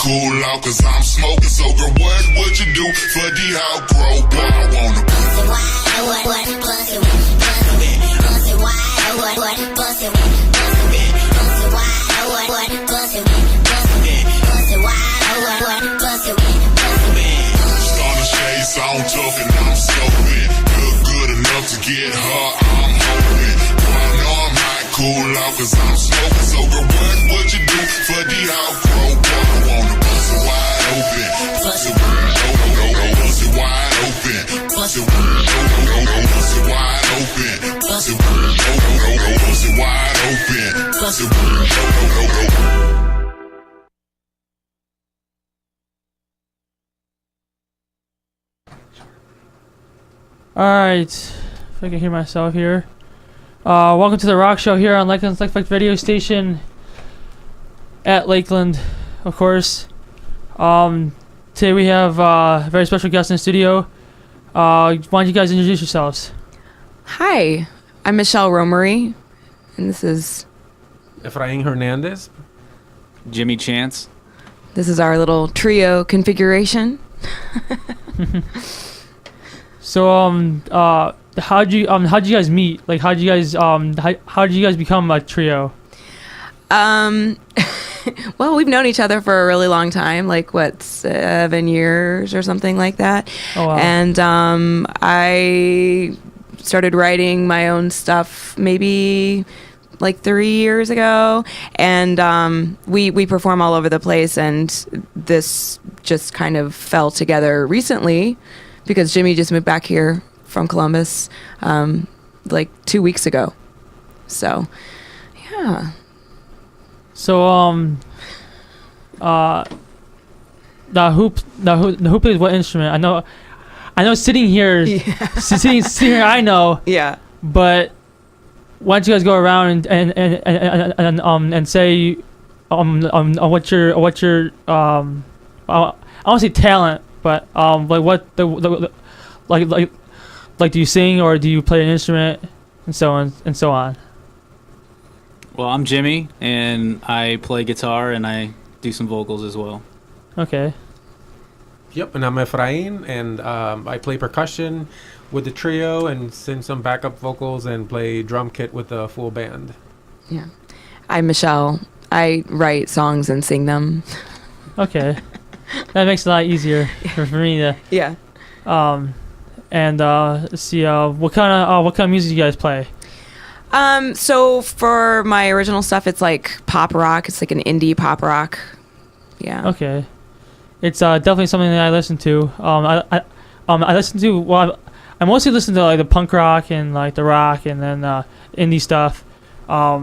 cool out cause I'm smoking. So girl, what would you do for the outgrow? Boy, I wanna bust it wide, bust it, bust it wide, bust it wide, bust it wide, bust it wide, bust it wide, bust it wide. Starting shades on tough and I'm soaking. Good enough to get her, I'm hoping. Boy, I know I'm hot, cool out cause I'm smoking. So girl, what would you do for the outgrow? Boy, I wanna bust it wide open, bust it wide open, bust it wide open, bust it wide open, bust it wide open, bust it wide open, bust it wide open, bust it wide open. Alright, if I can hear myself here. Welcome to the Rock Show here on Lakeland's Lake Effect radio station at Lakeland, of course. Today we have a very special guest in the studio. Why don't you guys introduce yourselves? Hi, I'm Michelle Romary, and this is Efrain Hernandez. Jimmy Chance. this is our little trio configuration. So how'd you guys meet? Like how'd you guys become a trio? Well, we've known each other for a really long time, like 7 years or something like that. Oh, wow. And I started writing my own stuff maybe like 3 years ago, and we perform all over the place, and this just kind of fell together recently because Jimmy just moved back here from Columbus like 2 weeks ago. So yeah. So who plays what instrument? I know sitting here, Yeah. sitting here, I know. Yeah. But why don't you guys go around and say what your I don't say talent, but like what the like do you sing or do you play an instrument and so on and so on? Well, I'm Jimmy, and I play guitar, and I do some vocals as well. Okay. Yep, and I'm Efrain, and I play percussion with the trio and sing some backup vocals and play drum kit with the full band. Yeah. I'm Michelle. I write songs and sing them. Okay. That makes it a lot easier for me to. Yeah. And let's see. What kind of music do you guys play? So for my original stuff, it's like pop rock. It's like an indie pop rock. Yeah. Okay. It's definitely something that I listen to. I listen to. Well, I mostly listen to like the punk rock and like the rock and then indie stuff. I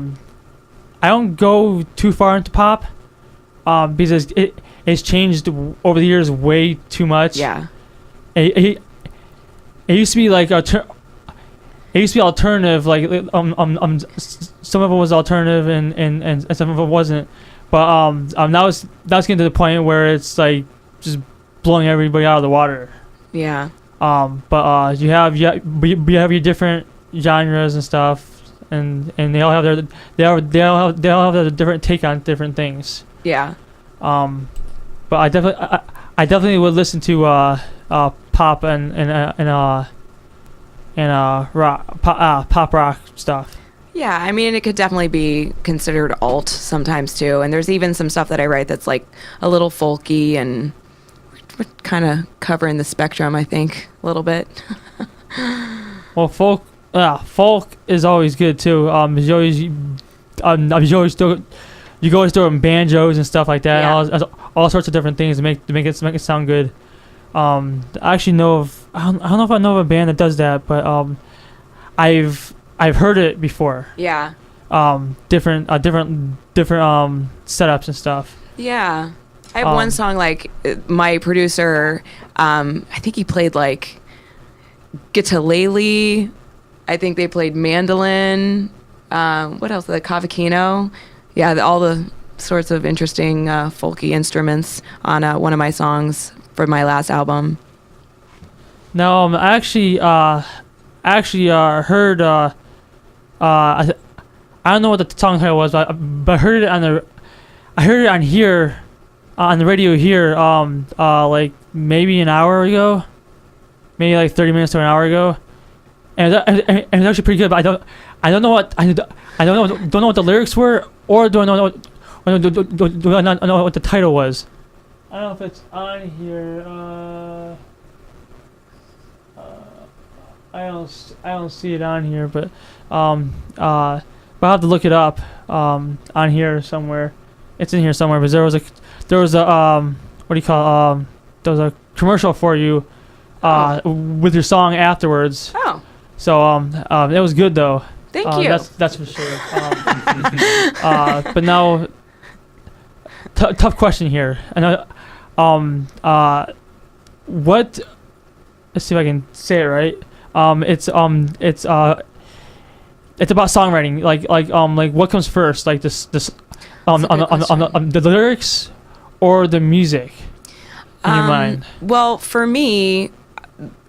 don't go too far into pop. Because it's changed over the years way too much. Yeah. It used to be like it used to be alternative, like some of it was alternative and some of it wasn't. But now it's getting to the point where it's like just blowing everybody out of the water. Yeah. But you have your different genres and stuff, and they all have their different take on different things. Yeah. But I definitely would listen to pop and pop rock stuff. Yeah, I mean, it could definitely be considered alt sometimes too. And there's even some stuff that I write that's like a little folky, and we're kind of covering the spectrum, I think, a little bit. Well, folk is always good too. You go through banjos and stuff like that. Yeah. All sorts of different things to make it sound good. I actually know of I don't know if I know of a band that does that, but I've heard it before. Yeah. Different setups and stuff. Yeah. I have one song, like, my producer, I think he played, like, guitar-lele. I think they played mandolin. What else? The cavaquinho. Yeah, all the sorts of interesting folky instruments on one of my songs for my last album. No, I actually heard. I don't know what the song title was, but I heard it on here on the radio here, like maybe an hour ago, maybe like 30 minutes to an hour ago, and it was actually pretty good. But I don't know what the lyrics were, or do I not know what the title was? I don't know if it's on here. I don't see it on here, but I'll have to look it up on here somewhere. It's in here somewhere. But there was a what do you call there was a commercial for you with your song afterwards. Oh, So it was good though. thank you. That's for sure. But now, tough question here. I know. What? Let's see if I can say it right. It's about songwriting. Like what comes first? Like this That's a good question. the lyrics or the music in your mind? Well, for me,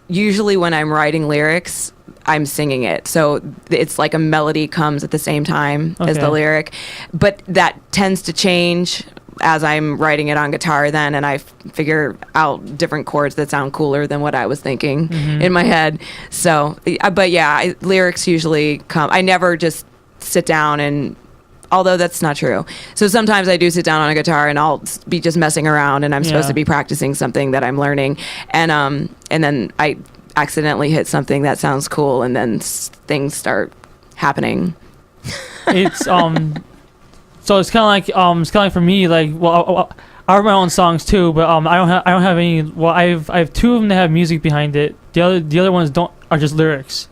usually when I'm writing lyrics, I'm singing it. So it's like a melody comes at the same time as the Okay. lyric. But that tends to change as I'm writing it on guitar then, and I figure out different chords that sound cooler than what I was thinking in my head. So, but yeah, lyrics usually come. I never just sit down and, although that's not true. So sometimes I do sit down on a guitar and I'll be just messing around and I'm supposed Yeah. to be practicing something that I'm learning. And then I accidentally hit something that sounds cool and then things start happening. It's So it's kind of like for me, like, well, I write my own songs too, but I don't have any. Well, I have two of them that have music behind it. The other ones are just lyrics.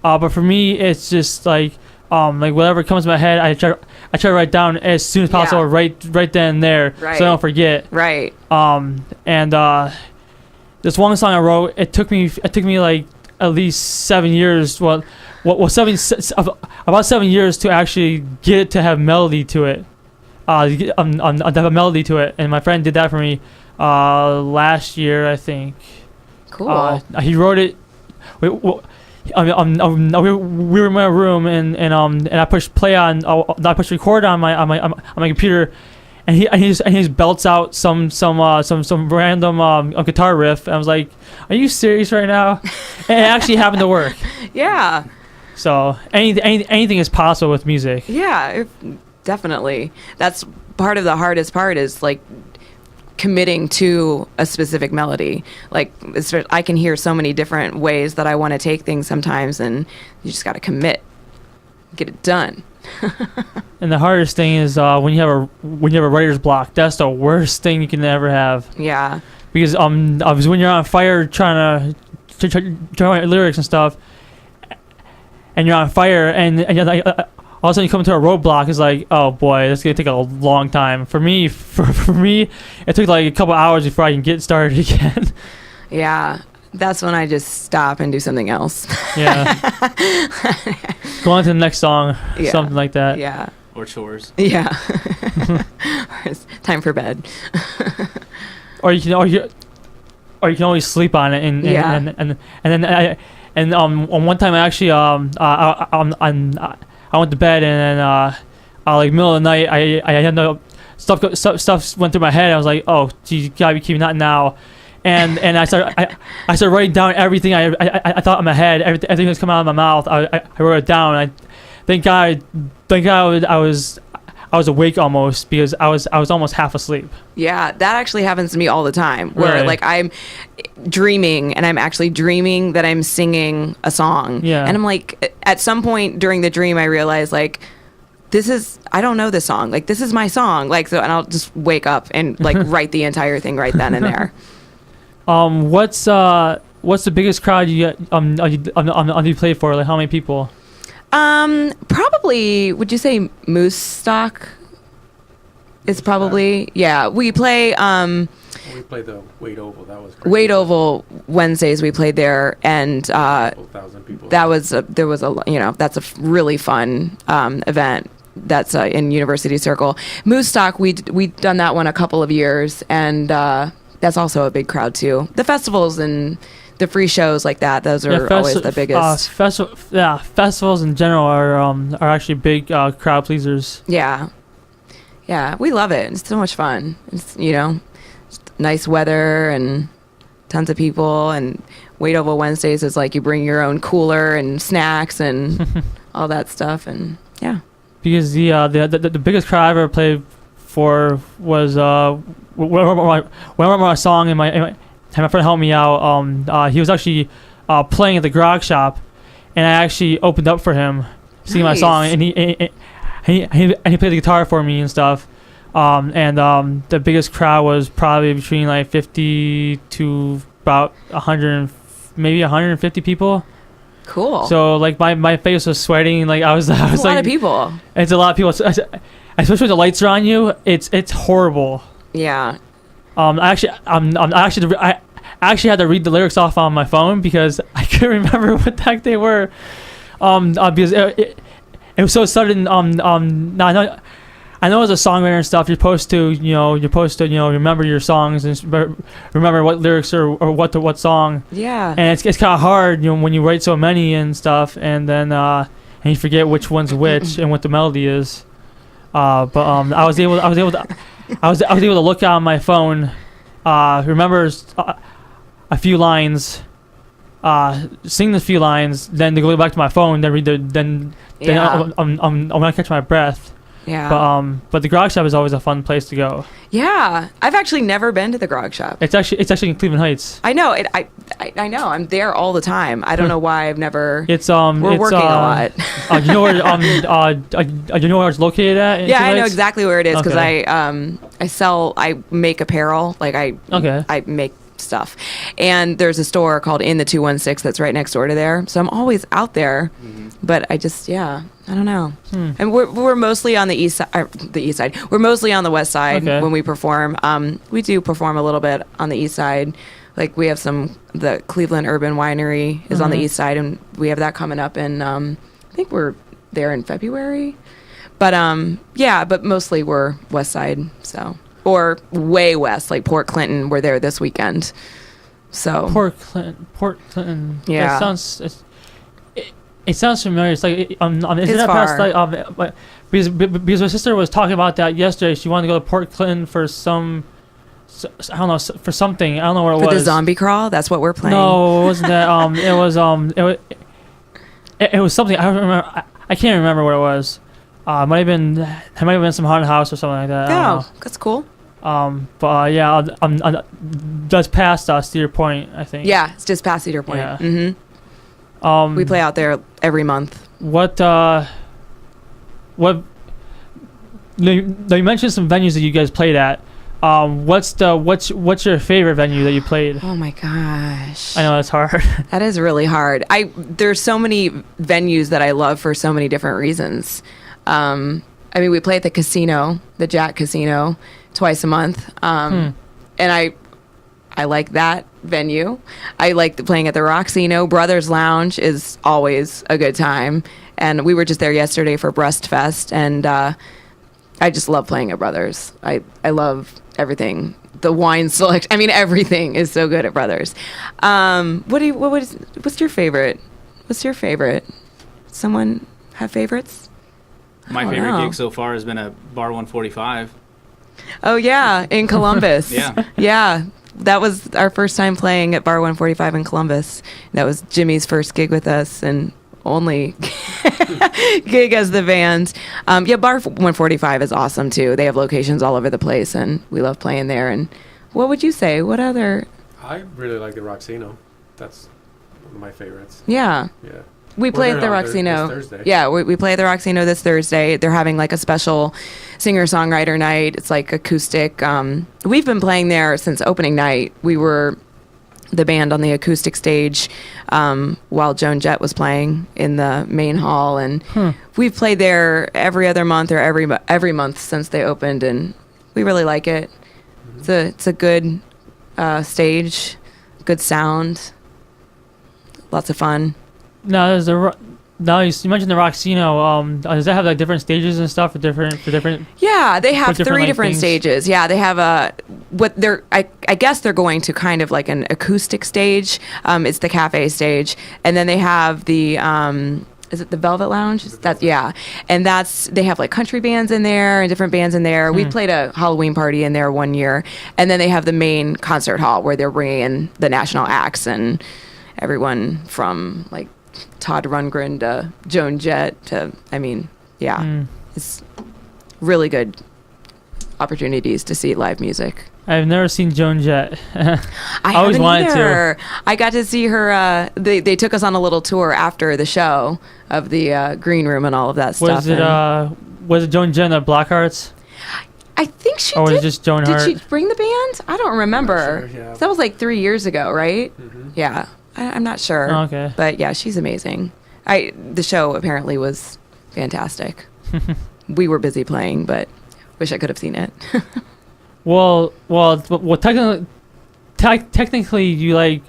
But for me, it's just like whatever comes to my head, I try to write down as soon as possible, right then and there, Right. so I don't forget. Right. And this one song I wrote, it took me like at least 7 years. Well, about 7 years to actually get it to have melody to it. To have a melody to it, and my friend did that for me last year, I think. Cool. He wrote it. We were in my room, and I pushed play on. I pushed record on my computer, and he just belts out some random guitar riff. And I was like, "Are you serious right now?" And it actually happened to work. Yeah. So anything is possible with music. Yeah, definitely. That's part of the hardest part is like committing to a specific melody. Like I can hear so many different ways that I want to take things sometimes, and you just got to commit, get it done. And the hardest thing is when you have a writer's block. That's the worst thing you can ever have. Yeah. Because when you're on fire trying to write lyrics and stuff, and you're on fire, and you're like, all of a sudden you come into a roadblock. It's like, oh boy, that's gonna take a long time. For me, it took like a couple hours before I can get started again. Yeah. That's when I just stop and do something else. Yeah. Go on to the next song, Yeah. something like that. Yeah. Or chores. Yeah. It's time for bed. Or you can always sleep on it, and Yeah. one time I actually I went to bed, and then like middle of the night I had no stuff went through my head. I was like, oh geez, you gotta be keeping that now, and I started writing down everything I thought in my head, everything that's coming out of my mouth. I wrote it down. Thank God I was awake almost, because I was almost half asleep. Yeah, that actually happens to me all the time, where Really? like I'm dreaming and I'm actually dreaming that I'm singing a song. Yeah. And I'm like, at some point during the dream, I realize like, I don't know this song. Like, this is my song. Like, so, and I'll just wake up and like write the entire thing right then and there. What's the biggest crowd you you played for? Like, how many people? Probably, would you say Moose Stock? It's probably, yeah. We play, We played the Wade Oval. That was crazy. Wade Oval Wednesdays. We played there, and Couple thousand people. that's a really fun event. That's in University Circle. Moose Stock, we'd done that one a couple of years, and that's also a big crowd too. The festivals and the free shows like that, those are always the biggest. Festivals in general are actually big crowd pleasers. Yeah, Yeah, we love it. It's so much fun. It's, nice weather and tons of people. And Wait Oval Wednesdays is like you bring your own cooler and snacks and all that stuff. And yeah. Because the biggest crowd I ever played for was whenever my song and my friend helped me out. He was actually playing at the grog shop, and I actually opened up for him, singing my song, and he played the guitar for me and stuff. The biggest crowd was probably between like 50 to about 100, maybe 150 people. Cool. So like my face was sweating. Like I was a like, lot of people. It's a lot of people, especially when the lights are on you. It's horrible. Yeah. I actually had to read the lyrics off on my phone because I couldn't remember what the heck they were. Because it was so sudden. Now I know as a songwriter and stuff, you're supposed to remember your songs and remember what lyrics or what song. Yeah. And it's kind of hard, when you write so many and stuff, and then and you forget which one's which and what the melody is. I was able to look on my phone, remember a few lines, sing the few lines, then to go back to my phone, then read then I'm gonna catch my breath. Yeah. But the grog shop is always a fun place to go. Yeah. I've actually never been to the grog shop. It's actually in Cleveland Heights. I know it. I know. I'm there all the time. I don't know why I've never. We're working a lot. Do you know where it's located at? Yeah, I know exactly where it is because Okay. I make apparel. Like I make stuff, and there's a store called In the 216 that's right next door to there. So I'm always out there, but I don't know. And we're mostly on the east side. We're mostly on the west side when we perform. We do perform a little bit on the east side. Like we have the Cleveland Urban Winery is on the east side, and we have that coming up in I think we're there in February. But but mostly we're west side, so. Or way west, like Port Clinton. We're there this weekend. So Port Clinton. Yeah. It sounds familiar. It's like isn't It's that far. past like because my sister was talking about that yesterday. She wanted to go to Port Clinton for I don't know, for something. I don't know what it was. For the zombie crawl, that's what we're playing. No, it wasn't that. It was something. I don't remember. I can't remember what it was. It might have been some haunted house or something like that. I don't know. That's cool. Just past Cedar Point, I think. Yeah, it's just past Cedar Point. Yeah. Mm-hmm. We play out there every month. What? You mentioned some venues that you guys played at. What's your favorite venue that you played? Oh my gosh. I know that's hard. That is really hard. There's so many venues that I love for so many different reasons. We play at the casino, the Jack Casino, twice a month. And I like that venue. I like playing at the Roxino. Brothers Lounge is always a good time. And we were just there yesterday for Breast Fest, and I just love playing at Brothers. I love everything. The wine select. Everything is so good at Brothers. What's your favorite? What's your favorite? Someone have favorites? My favorite gig so far has been at Bar 145. Oh yeah, in Columbus. Yeah. Yeah. That was our first time playing at Bar 145 in Columbus. That was Jimmy's first gig with us and only gig as the band. Bar 145 is awesome too. They have locations all over the place, and we love playing there. And what would you say? What other? I really like the Roxino. That's one of my favorites. Yeah. Yeah. We play at the This Roxino. Thursday. Yeah, we play at the Roxino this Thursday. They're having like a special singer-songwriter night. It's like acoustic. We've been playing there since opening night. We were the band on the acoustic stage while Joan Jett was playing in the main hall, and we've played there every other month or every month since they opened, and we really like it. It's a good stage, good sound, lots of fun. Now you mentioned the Roxino. Does that have like different stages and stuff for different? Yeah, they have three like, different things? stages. Yeah, they have I guess they're going to kind of like an acoustic stage. It's the cafe stage, and then they have the is it the Velvet Lounge? That's yeah, and they have like country bands in there and different bands in there. We played a Halloween party in there one year, and then they have the main concert hall where they're bringing in the national acts and everyone from like Todd Rundgren to Joan Jett to it's really good opportunities to see live music. I've never seen Joan Jett. I always haven't wanted either. to. I got to see her. They took us on a little tour after the show of the green room and all of that stuff. Was it Joan Jett and the Blackhearts? I think she or did. was it just Joan Hart? Did she bring the band? I don't remember. Sure, yeah. That was like 3 years ago, right? Mm-hmm. Yeah, I'm not sure. Oh, okay. But yeah, she's amazing. The show apparently was fantastic. We were busy playing, but wish I could have seen it. Well, technically, you like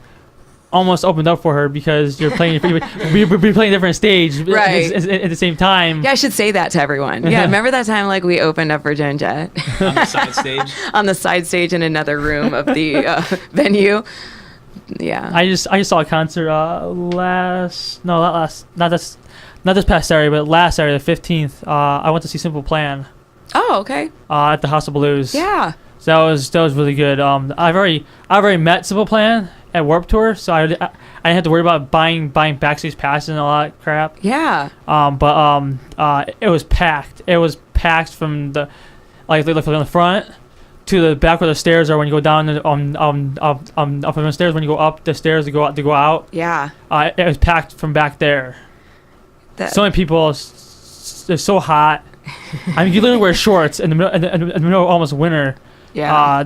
almost opened up for her because you're playing, we playing a different stage, Right. at the same time. Yeah, I should say that to everyone. Yeah, remember that time like we opened up for Joan Jett On the side stage. on the side stage in another room of the venue. Yeah. I just saw a concert not this past Saturday, but last Saturday, the 15th. I went to see Simple Plan Oh, okay. at the House of Blues. Yeah. So that was really good. I've already met Simple Plan at Warped Tour, so I didn't have to worry about buying backstage passes and all that crap. Yeah. But it was packed. It was packed from the from the front to the back where the stairs are when you go down up from the stairs when you go up the stairs to go out. Yeah. It was packed from back there. So many people. It's so hot. I mean, you literally wear shorts in the middle of almost winter. Yeah.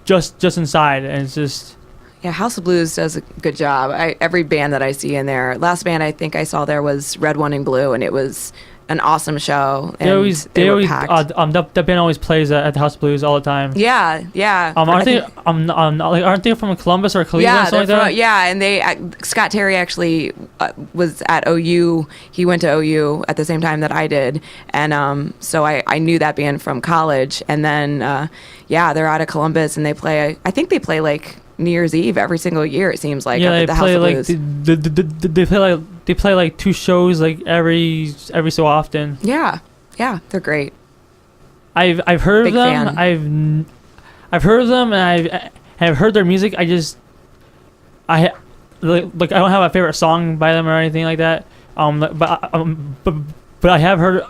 Just inside, and it's just. Yeah, House of Blues does a good job. Every band that I see in there. Last band I think I saw there was Red, One, and Blue, and it was an awesome show. And they were packed. That band always plays at the House of Blues all the time. Yeah, yeah. Aren't they from Columbus or Cleveland? Yeah, or something like that? yeah, and Scott Terry actually was at OU. He went to OU at the same time that I did, and so I knew that band from college. And then they're out of Columbus, and they play. I think they play like New Year's Eve every single year. It seems like yeah, at the House of Blues. They play like 2 shows like every so often. Yeah, they're great. I've heard Big of them. fan. I've heard of them, and I've heard their music. I don't have a favorite song by them or anything like that. But I have heard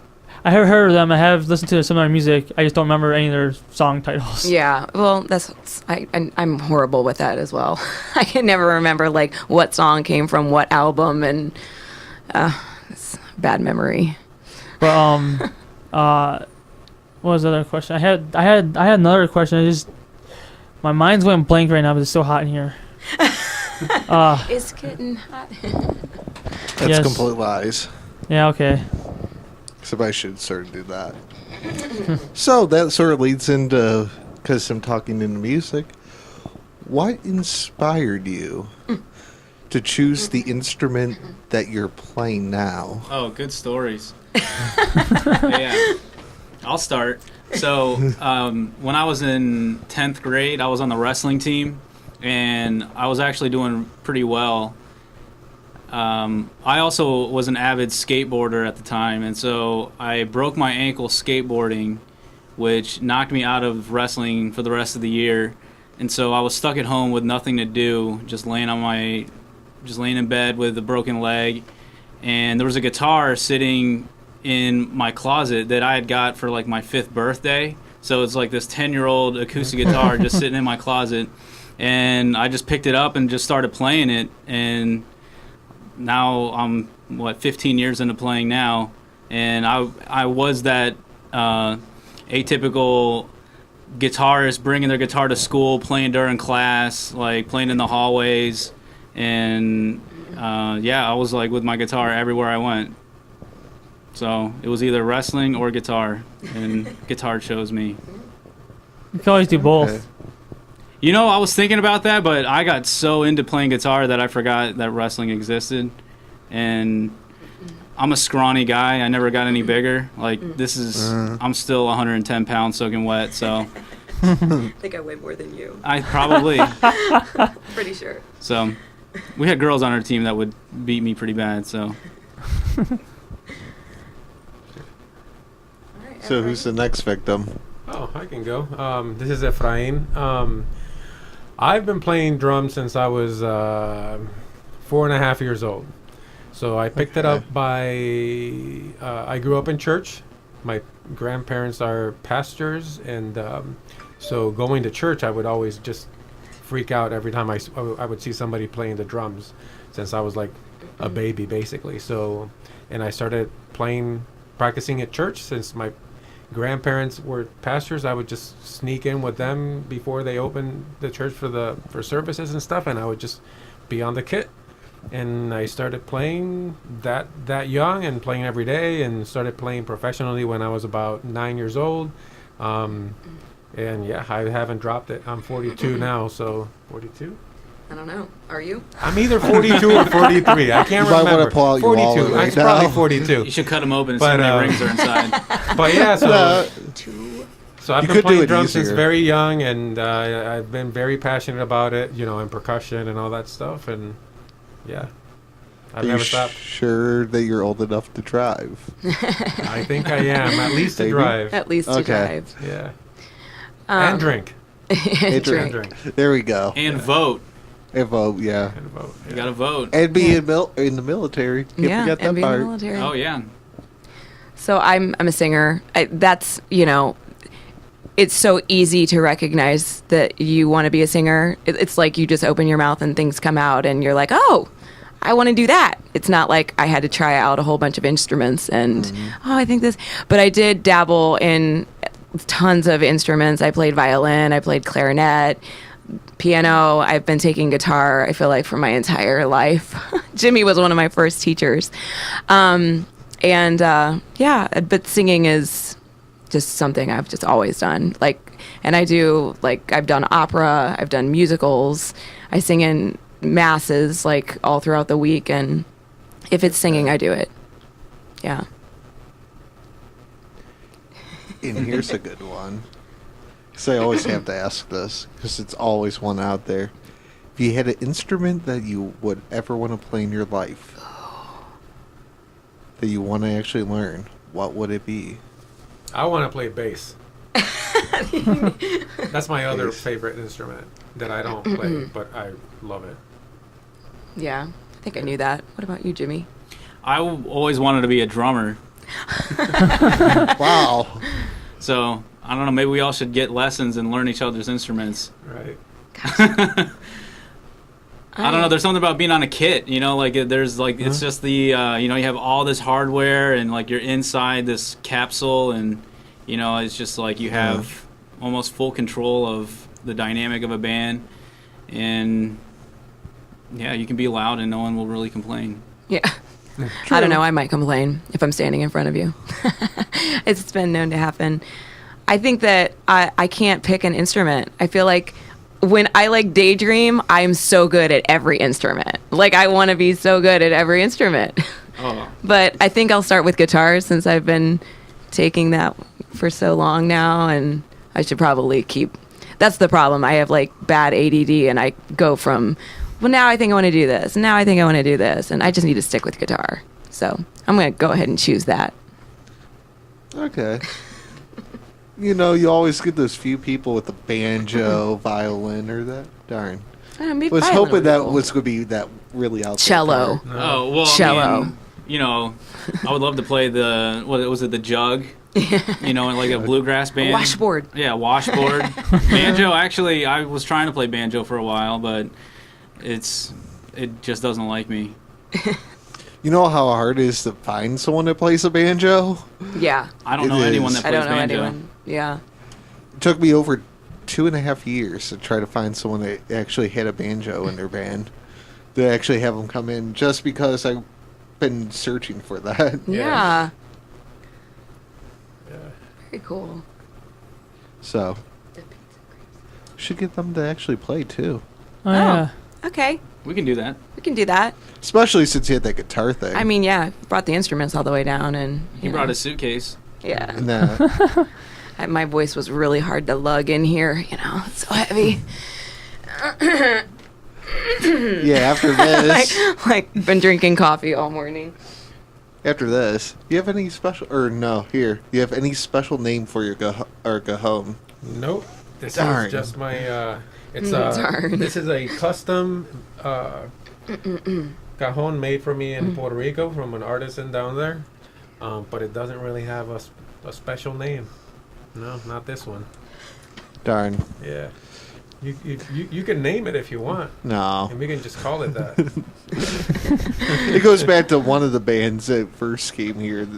of them. I have listened to some of their music. I just don't remember any of their song titles. Yeah, well, I'm horrible with that as well. I can never remember like what song came from what album, and it's bad memory. But what was the other question? I had another question. My mind's going blank right now, but it's so hot in here. It's getting hot. That's Yes. complete lies. Yeah. Okay. Somebody should start to do that. So that sort of leads into, because I'm talking into music, what inspired you to choose the instrument that you're playing now? Oh, good stories. Yeah. I'll start. So when I was in 10th grade, I was on the wrestling team, and I was actually doing pretty well. I also was an avid skateboarder at the time, and so I broke my ankle skateboarding, which knocked me out of wrestling for the rest of the year. And so I was stuck at home with nothing to do, just laying in bed with a broken leg. And there was a guitar sitting in my closet that I had got for like my 5th birthday. So it's like this 10-year-old acoustic guitar just sitting in my closet, and I just picked it up and just started playing it. And now I'm 15 years into playing now, and I was that atypical guitarist bringing their guitar to school, playing during class, like playing in the hallways, and I was like with my guitar everywhere I went. So it was either wrestling or guitar, and guitar chose me. You can always do both. Okay. You know, I was thinking about that, but I got so into playing guitar that I forgot that wrestling existed. And I'm a scrawny guy. I never got any bigger. Like, I'm still 110 pounds soaking wet, so. I think I weigh more than you. I probably. Pretty sure. So, we had girls on our team that would beat me pretty bad, so. So who's the next victim? Oh, I can go. This is Efrain. I've been playing drums since I was 4.5 years old. So I picked it up by. I grew up in church. My grandparents are pastors, and so going to church, I would always just freak out every time I would see somebody playing the drums, since I was like a baby basically. So, and I started practicing at church since my grandparents were pastors. I would just sneak in with them before they opened the church for services and stuff, and I would just be on the kit. And I started playing that young and playing every day, and started playing professionally when I was about 9 years old. And yeah, I haven't dropped it. I'm 42 now, so 42. I don't know. Are you? I'm either 42 or 43. I can't You might remember. wanna pull out your 42. wallet right It's probably now. 42. You should cut them open and see But, how many rings are inside. But yeah, so I've You been could do playing it drums since easier. very young, and I've been very passionate about it, and percussion and all that stuff, and yeah, I've Are you never stopped. sure that you're old enough to drive? I think I am, at least to Maybe. drive. At least to Okay. drive. Yeah, Um, and drink. and drink. drink. There we go. And vote. And vote, yeah. And vote. You Yeah. gotta vote. And be in the military. Can't Yeah, forget that and be in the part. military. Oh yeah. So I'm a singer. That's it's so easy to recognize that you want to be a singer. It's like you just open your mouth and things come out, and you're like, oh, I want to do that. It's not like I had to try out a whole bunch of instruments and I think this. But I did dabble in tons of instruments. I played violin. I played clarinet. Piano. I've been taking guitar, I feel like, for my entire life. Jimmy was one of my first teachers. Yeah, but singing is just something I've just always done. And I've done opera, I've done musicals, I sing in masses, all throughout the week, and if it's singing, I do it. Yeah. And here's a good one. Because I always have to ask this, because it's always one out there. If you had an instrument that you would ever want to play in your life, that you want to actually learn, what would it be? I want to play bass. That's my other Bass. favorite instrument that I don't play, but I love it. Yeah, I think I knew that. What about you, Jimmy? Always wanted to be a drummer. Wow. So I don't know. Maybe we all should get lessons and learn each other's instruments. Right. I don't know. There's something about being on a kit, it's just the, you have all this hardware and you're inside this capsule, and, it's just you have almost full control of the dynamic of a band, and yeah, you can be loud and no one will really complain. Yeah. I don't know. I might complain if I'm standing in front of you. It's been known to happen. I think that I can't pick an instrument. I feel like when I daydream, I'm so good at every instrument. I want to be so good at every instrument. Oh. But I think I'll start with guitar since I've been taking that for so long now, and I should probably keep. That's the problem. I have bad ADD, and I go from, well, now I think I want to do this, and now I think I want to do this, and I just need to stick with guitar. So I'm going to go ahead and choose that. Okay. You always get those few people with the banjo, violin, or that. Darn. Maybe Was violin hoping would be that cool. was going to be that really out there Cello. part. Oh, well, Cello. I would love to play the jug? In a bluegrass band. Washboard. Yeah, washboard. Banjo, actually, I was trying to play banjo for a while, but it just doesn't like me. You know how hard it is to find someone that plays a banjo? Yeah. I don't It know anyone is. that I plays don't know banjo. anyone. Yeah. It took me over 2.5 years to try to find someone that actually had a banjo in their band. To actually have them come in, just because I've been searching for that. Yeah. Yeah. Very cool. So, should get them to actually play too. Oh, yeah. Okay. We can do that. We can do that. Especially since you had that guitar thing. I mean, yeah, brought the instruments all the way down, and He brought a suitcase. Yeah. And, My voice was really hard to lug in here. It's so heavy. yeah, after this. Been drinking coffee all morning. After this, do you have any special, or no, here, do you have any special name for your cajon? Nope. This Darn. is just my, Darn. this is a custom cajon made for me in Puerto Rico from an artisan down there. But it doesn't really have a special name. No, not this one. Darn. Yeah. You can name it if you want. No. And we can just call it that. It goes back to one of the bands that first came here.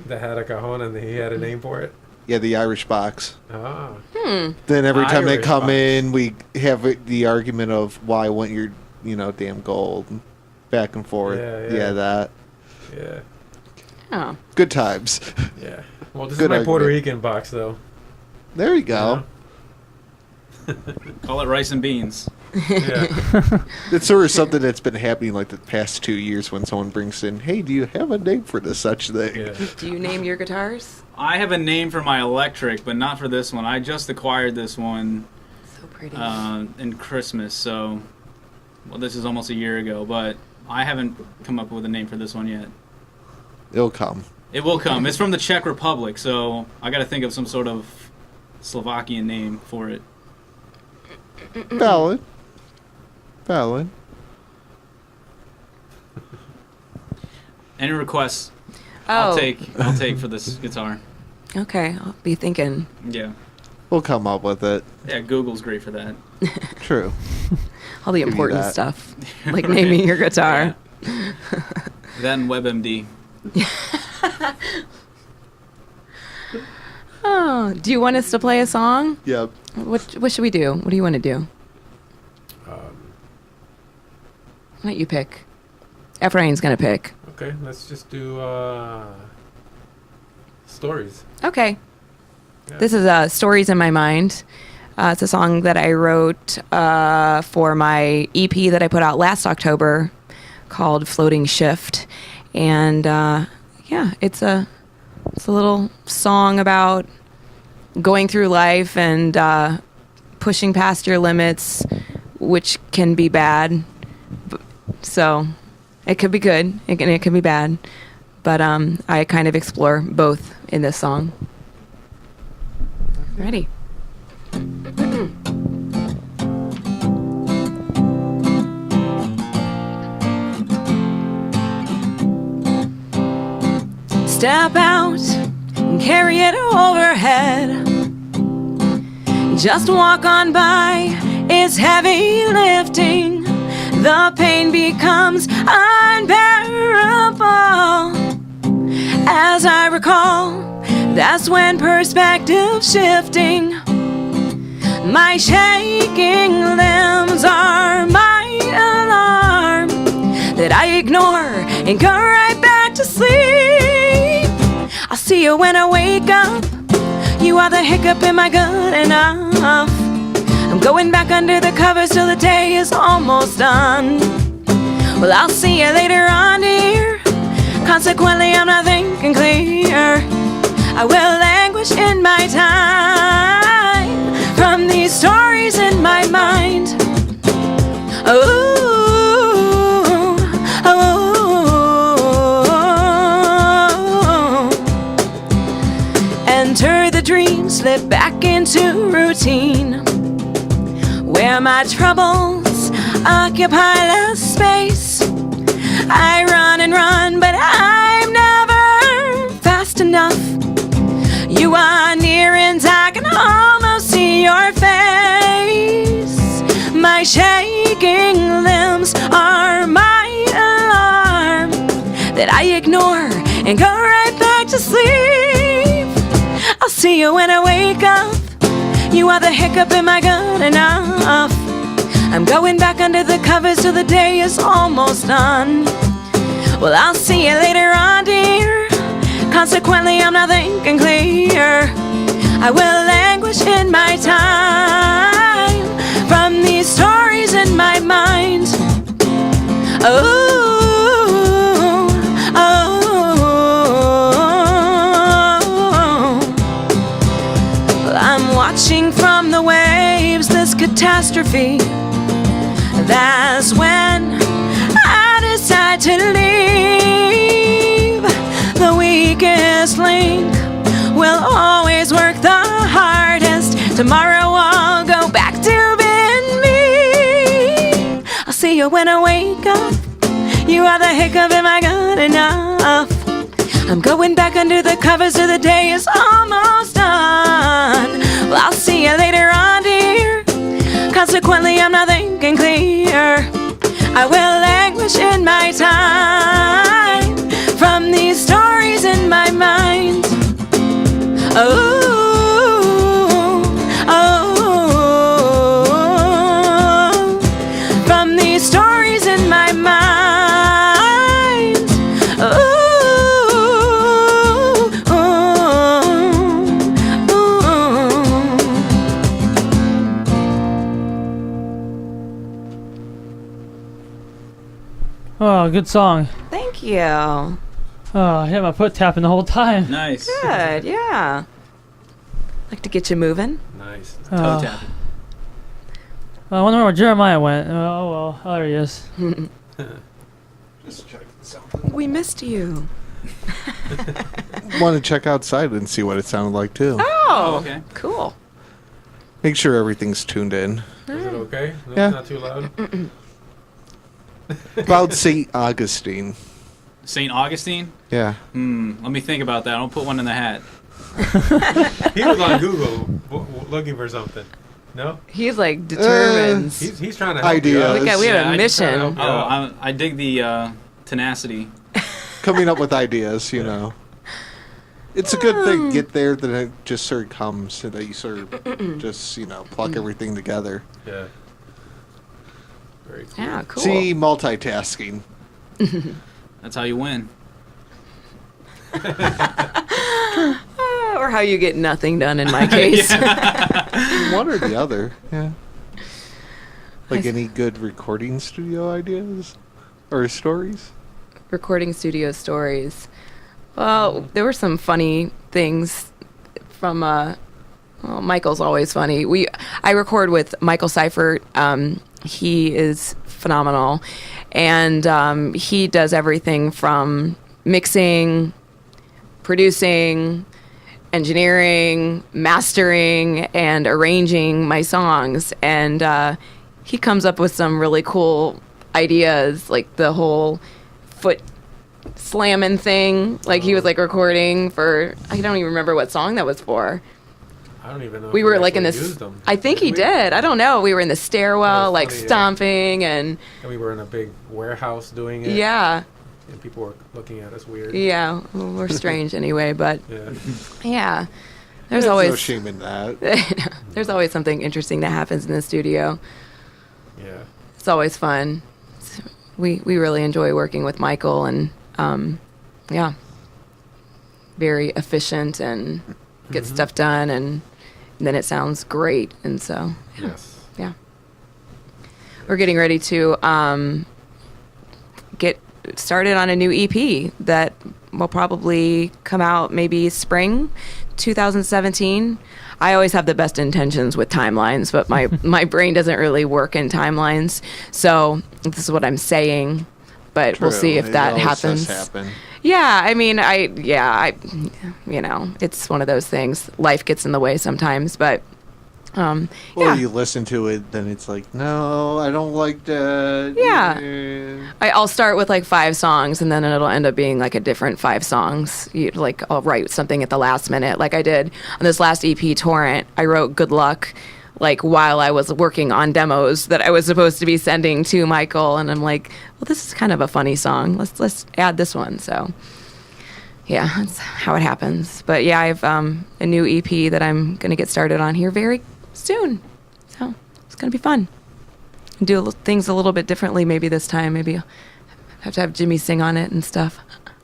That had a cajon and he had a name for it. Yeah, the Irish Box. Ah. Then every time they Irish come Box. in, we have the argument of why went your, damn gold. Back and forth. Yeah. That. Yeah. Oh. Good times. Yeah. Well, this Good is my Puerto argument. Rican box, though. There you go. Call it rice and beans. Yeah. It's sort of something that's been happening like the past 2 years when someone brings in, hey, do you have a name for this such thing? Yeah. Do you name your guitars? I have a name for my electric, but not for this one. I just acquired this one So pretty. in Christmas, so this is almost a year ago, but I haven't come up with a name for this one yet. It'll come. It will come. It's from the Czech Republic, so I got to think of some sort of Slovakian name for it. Valid. Any requests? Oh. I'll take for this guitar. Okay, I'll be thinking. Yeah. We'll come up with it. Yeah, Google's great for that. True. All the Give you important that. stuff, like naming your guitar. Yeah. That and WebMD. Oh, do you want us to play a song? Yep. What should we do? What do you want to do? Um, Why don't you pick? Ephraim's gonna pick. okay, let's just do stories. Okay. Yeah. This is Stories in My Mind. It's a song that I wrote for my EP that I put out last October called Floating Shift. And it's a little song about going through life and pushing past your limits, which can be bad. So it could be good, it could be bad. But I kind of explore both in this song. Ready? Step out and carry it overhead. Just walk on by, it's heavy lifting. The pain becomes unbearable. As I recall, that's when perspective shifting. My shaking limbs are my alarm that I ignore and go right back to sleep. I'll see you when I wake up. You are the hiccup in my good enough. I'm going back under the covers till the day is almost done. Well, I'll see you later on, dear. Consequently, I'm not thinking clear. I will languish in my time from these stories in my mind. Oh, enter the dream, slip back into routine, where my troubles occupy less space. I run and run, but I'm never fast enough. You are near and I can almost see your face. My shaking limbs are my alarm that I ignore and go right back to sleep. I'll see you when I wake up. You are the hiccup in my good enough. I'm going back under the covers till the day is almost done. Well, I'll see you later on, dear. Consequently, I'm not thinking clear. I will languish in my time from these stories in my mind. Oh, well, I'm watching from the waves this catastrophe. That's when I decide to leave. weakest link will always work the hardest. Tomorrow I'll go back to being me. I'll see you when I wake up. You are the hiccup, am I good enough? I'm going back under the covers till the day is almost done. Well, I'll see you later on, dear. Consequently, I'm not thinking clear. I will languish in my time from these stories in my mind. Oh, from these stories in my mind. Oh, good song. Thank you. Oh, I had my foot tapping the whole time. Nice. Good, yeah. Like to get you moving. Nice. Toe tapping. I wonder where Jeremiah went. Oh, well, there he is. Just checking something. We missed you. Want to check outside and see what it sounded like too. Oh, okay. Cool. Make sure everything's tuned in. Is it okay? No, Yeah. Not too loud? About St. Augustine. St. Augustine? Yeah. Let me think about that. I'll put one in the hat. He was on Google looking for something. No? He's like determined. He's trying to help Ideas. you out. Look at, we have Yeah, a I just trying to mission. help you out. I dig the tenacity. Coming up with ideas, you know. It's a good thing to get there that it just sort of comes so that you sort of just, pluck everything together. Yeah. Very cool. Yeah, cool. See, multitasking. That's how you win. Or how you get nothing done in my case. One or the other, yeah. Like any good recording studio ideas? Or stories? Recording studio stories. Well, there were some funny things from Michael's always funny. I record with Michael Seifert. He is phenomenal, and he does everything from mixing, producing, engineering, mastering, and arranging my songs. And he comes up with some really cool ideas, like the whole foot slamming thing. Like he was like recording for, I don't even remember what song that was for. I don't even know. We if were like in actually this. used them. I think he we? did. I don't know. We were in the stairwell, That was like funny, yeah. stomping, and And we were in a big warehouse doing it. yeah, And people were looking at us weird. yeah. Well, we're strange anyway, but Yeah. yeah. There's no always shame in that. there's always something interesting that happens in the studio. Yeah. It's always fun. We really enjoy working with Michael, and yeah, very efficient and get stuff done, and then it sounds great. And so Yes. yeah, we're getting ready to get started on a new EP that will probably come out maybe spring 2017. I always have the best intentions with timelines, but my brain doesn't really work in timelines. So this is what I'm saying, but we'll see if True, that it always does happens. happen. Yeah, I mean, it's one of those things. Life gets in the way sometimes, but Or yeah. you listen to it, then it's like, no, I don't like that. Yeah. I'll start with like 5 songs, and then it'll end up being like a different 5 songs. Like I'll write something at the last minute, like I did on this last EP, Torrent. I wrote "Good Luck" like while I was working on demos that I was supposed to be sending to Michael, and I'm like, well, this is kind of a funny song. Let's add this one. So yeah, that's how it happens. But yeah, I have a new EP that I'm gonna get started on here very soon. So it's gonna be fun. Do things a little bit differently maybe this time. Maybe I'll have to have Jimmy sing on it and stuff.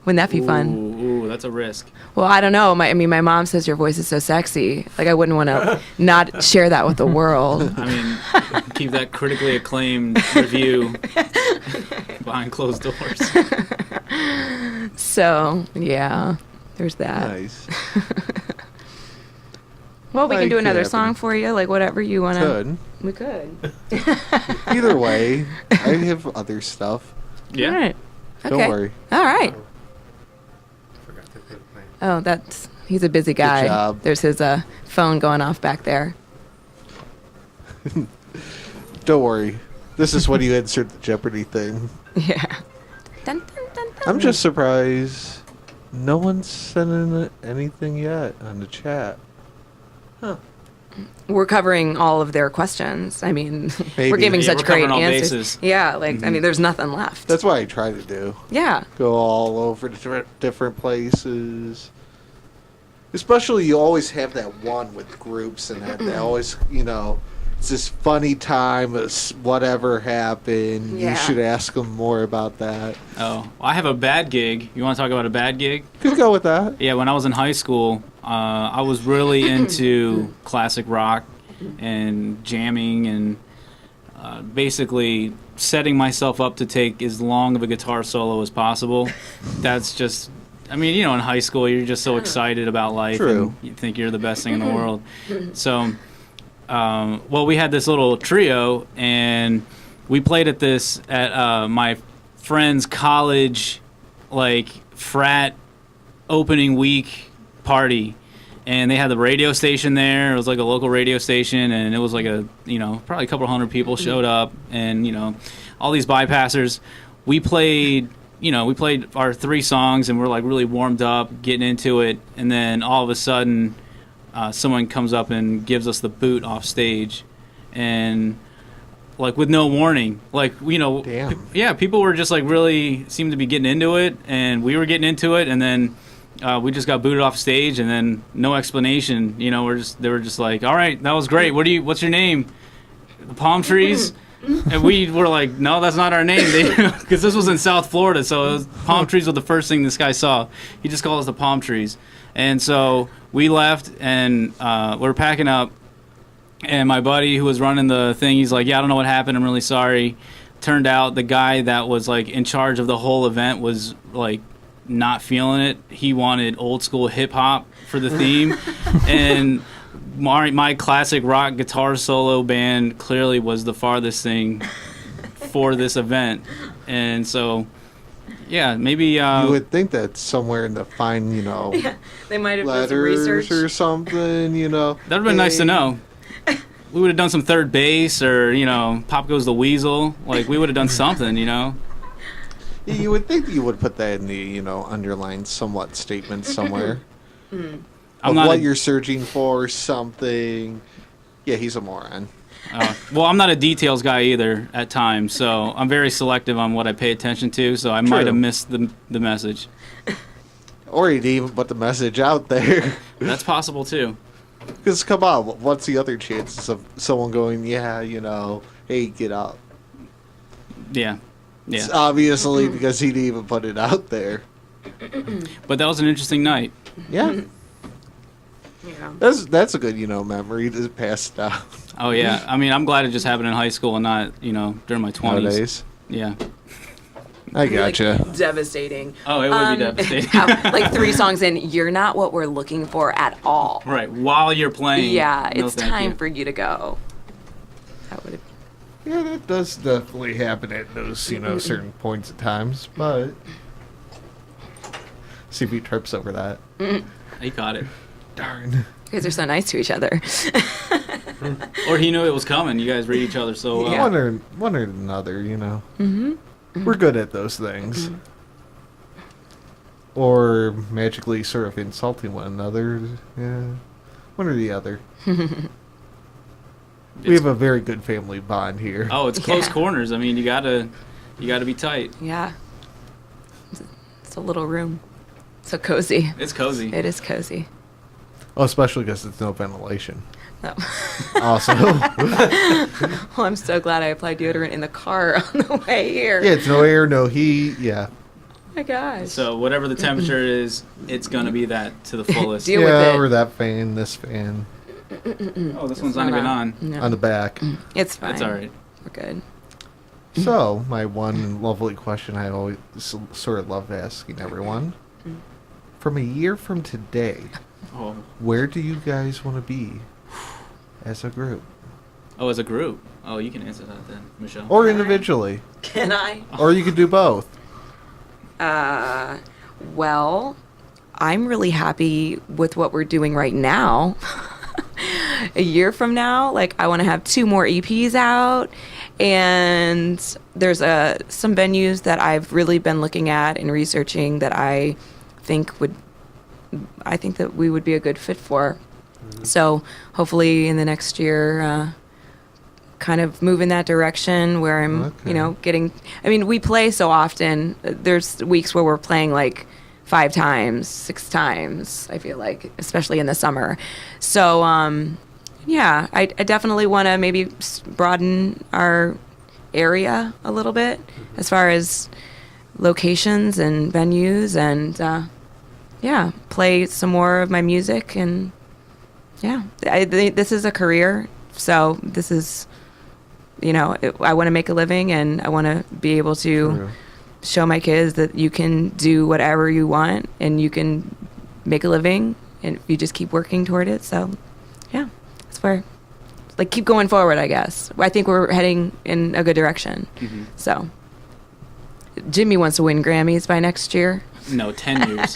Wouldn't that be fun? Ooh, that's a risk. Well, I don't know. My mom says your voice is so sexy. Like I wouldn't want to not share that with the world. I mean, keep that critically acclaimed review behind closed doors. So yeah, there's that. Nice. Well, we can Like do another Kevin. song for you, like whatever you want to. Good. We could. Either way, I have other stuff. Yeah. All right. Don't Okay. worry. All right. Forgot. to quit playing. Oh, he's a busy guy. job. There's his phone going off back there. Don't worry. This is when you insert the Jeopardy thing. Yeah. Dun, dun, dun, dun. I'm just surprised no one's sent in anything yet on the chat. We're covering all of their questions. I mean, Maybe. we're giving Yeah, such we're great covering all answers. bases. Yeah, like I mean, there's nothing left. That's what I try to do. Yeah. Go all over the different places. Especially, you always have that one with groups and that. They always, it's this funny time. It's whatever happened. Yeah. You should ask them more about that. Oh, I have a bad gig. You want to talk about a bad gig? Could go with that. Yeah, when I was in high school, I was really into classic rock and jamming and basically setting myself up to take as long of a guitar solo as possible. That's just, I mean, in high school, you're just so excited about life. True. And you think you're the best thing in the world. So, we had this little trio, and we played at my friend's college, frat opening week party. And they had the radio station there. It was like a local radio station, and it was like probably a couple hundred people showed up, and all these bypassers. We played our 3 songs, and we're like really warmed up, getting into it, and then all of a sudden, someone comes up and gives us the boot off stage, and with no warning, Damn. people were just really seemed to be getting into it, and we were getting into it, and then. We just got booted off stage, and then no explanation. They were just like, "All right, that was great. What's your name?" The Palm Trees, and we were like, "No, that's not our name," because this was in South Florida, so palm trees were the first thing this guy saw. He just called us the Palm Trees, and so we left, and we were packing up, and my buddy who was running the thing, he's like, "Yeah, I don't know what happened. I'm really sorry." Turned out the guy that was in charge of the whole event was not feeling it. He wanted old school hip hop for the theme, and my classic rock guitar solo band clearly was the farthest thing for this event. And so, yeah, maybe You would think that somewhere in the fine, They might have done some letters research. or something, that would have been nice to know. We would have done some third bass, or Pop Goes the Weasel. We would have done something. You would think you would put that in the, underlined somewhat statement somewhere. I'm Of not what a- you're searching for, something. Yeah, he's a moron. I'm not a details guy either at times, so I'm very selective on what I pay attention to. So I might True. have missed the message. Or he'd even put the message out there. That's possible too. Because, come on, what's the other chances of someone going, yeah, hey, get up? Yeah. It's Yeah. obviously because he'd even put it out there. But that was an interesting night. Yeah. Yeah. That's a good, memory to pass down Oh yeah. I mean, I'm glad it just happened in high school and not, during my 20s. nowadays. Yeah. I gotcha. Devastating. Oh, it would be devastating. 3 songs in, you're not what we're looking for at all. Right. While you're playing. Yeah, no, it's thank time you. for you to go. That would. Yeah, that does definitely happen at those, certain points at times, but see if he trips over that. He caught it. Darn. You guys are so nice to each other. Or he knew it was coming. You guys read each other so well. Yeah. One or another, We're good at those things. Or magically sort of insulting one another. Yeah. One or the other. We have a very good family bond here. Oh, it's close Yeah. corners. I mean, you gotta be tight. Yeah. It's a little room. So cozy. It's cozy. It is cozy. Oh, especially because it's no ventilation. No. Also. Well, I'm so glad I applied deodorant in the car on the way here. Yeah, it's no air, no heat. Yeah. Oh my gosh. So whatever the temperature is, it's gonna be that to the fullest. Deal with yeah, it. or that fan, this fan Oh, this one's not even on. No. on the back. It's fine. That's all right. We're good. So, my one lovely question I always sort of love asking everyone. From a year from today, Oh, where do you guys want to be as a group? as a group. Oh, you can answer that then, Michelle. Or individually? Can I? Or you could do both. Well, I'm really happy with what we're doing right now. A year from now, like I want to have 2 more EPs out, and there's some venues that I've really been looking at and researching that I think that we would be a good fit for. So hopefully in the next year, kind of move in that direction where I'm, getting. I mean, we play so often. There's weeks where we're playing like 5 times, 6 times, I feel like, especially in the summer. So, I definitely want to maybe broaden our area a little bit as far as locations and venues and, play some more of my music. And, this is a career. So this is, I want to make a living, and I want to be able to show my kids that you can do whatever you want and you can make a living, and you just keep working toward it. So that's where, like, keep going forward, I guess. I think we're heading in a good direction. So Jimmy wants to win Grammys by next year. No, 10 years.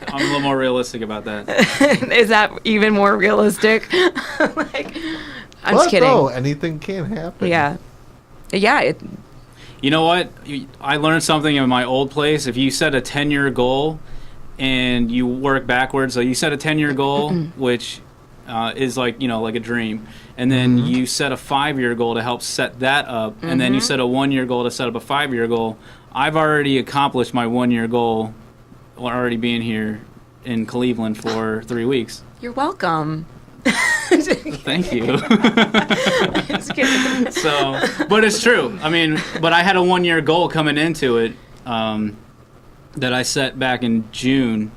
I'm a little more realistic about that. Is that even more realistic? I'm just kidding. No, anything can happen. Yeah. You know what? I learned something in my old place. If you set a 10-year goal and you work backwards, so you set a 10-year goal, which is like a dream, and then you set a 5-year goal to help set that up, and then you set a 1-year goal to set up a 5-year goal. I've already accomplished my 1-year goal, already being here in Cleveland for 3 weeks. You're welcome. Thank you. Just kidding. So, but it's true. I mean, but I had a 1-year goal coming into it that I set back in June,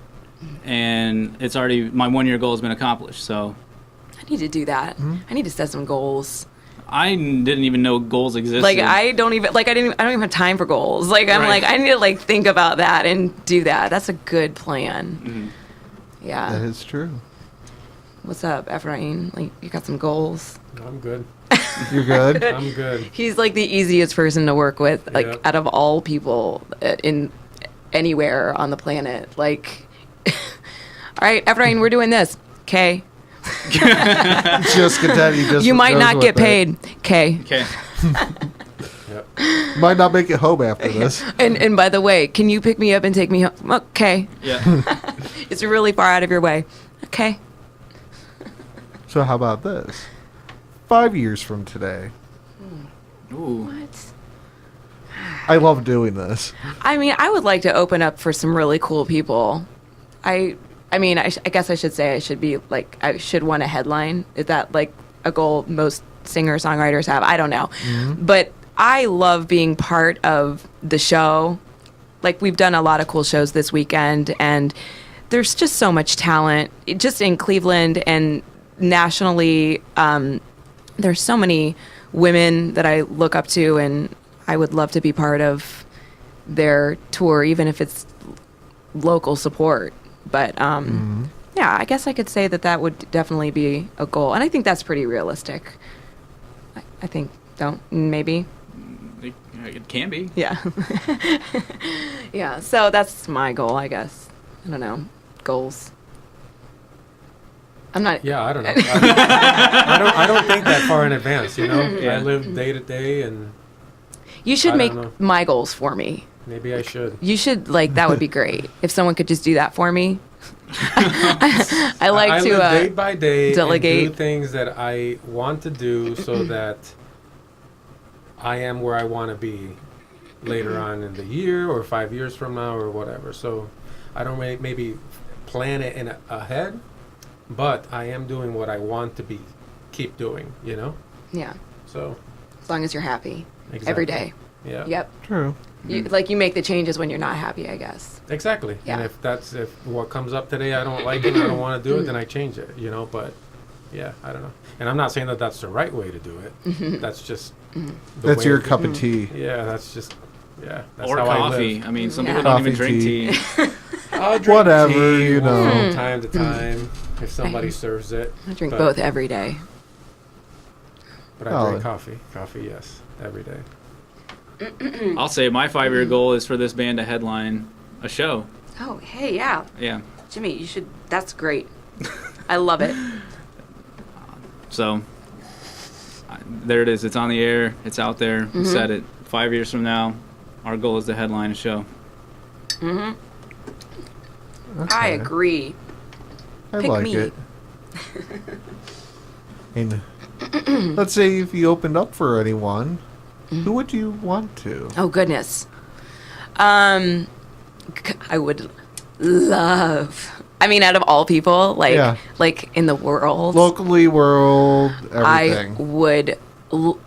and it's already, my 1-year goal has been accomplished. So I need to do that. I need to set some goals. I didn't even know goals existed. Like, I don't even have time for goals. Like, I'm like, I need to like think about that and do that. That's a good plan. Yeah. That is true. What's up, Ephraim? Like, you got some goals? I'm good. You're good? I'm good. He's like the easiest person to work with, like, out of all people in anywhere on the planet. Like, all right, Ephraim, we're doing this. Okay. Just content. You might not get paid. Okay. Okay. Might not make it home after this. And by the way, can you pick me up and take me home? Okay. Yeah. It's really far out of your way. Okay. So how about this? 5 years from today. Ooh. What? I love doing this. I mean, I would like to open up for some really cool people. I mean, I guess I should say I should want a headline. Is that like a goal most singer-songwriters have? I don't know. But I love being part of the show. Like, we've done a lot of cool shows this weekend, and there's just so much talent just in Cleveland and nationally. There's so many women that I look up to, and I would love to be part of their tour, even if it's local support. But yeah, I guess I could say that would definitely be a goal, and I think that's pretty realistic. I think, maybe. It can be. Yeah. Yeah. So that's my goal, I guess. I don't know. Goals. I'm not. Yeah, I don't know. I don't think that far in advance. Yeah. I live day to day, and You should I make don't know. my goals for me. maybe I should. You should, like, that would be great if someone could just do that for me. I like I to live day by day delegate. and do things that I want to do so that I am where I want to be later on in the year or 5 years from now or whatever. So I don't maybe plan it ahead, but I am doing what I want to keep doing, Yeah, So as long as you're happy exactly. every day. Yeah. Yep. True. You make the changes when you're not happy, I guess. Exactly. Yeah. And if what comes up today I don't like it, I don't want to do it, then I change it, but yeah, I don't know. And I'm not saying that that's the right way to do it. That's just the That's way your it- cup of tea. Yeah, that's that's Or how coffee. I live. I mean, some Yeah. people don't even Coffee, drink tea. tea. I'll drink Whatever, tea you know. from time to time if somebody serves it. I drink But- both every day. But I Oh. drink coffee. Coffee, yes, every day. I'll say my 5-year goal is for this band to headline a show. Oh, hey, yeah. Yeah. Jimmy, you should. That's great. I love it. So there it is. It's on the air. It's out there. We said it. 5 years from now, our goal is to headline a show. I Okay. agree. I Pick like me. it. And let's say if you opened up for anyone, who would you want to? Oh goodness. I would love. I mean, out of all people, like Yeah. like in the world, Locally, world, everything.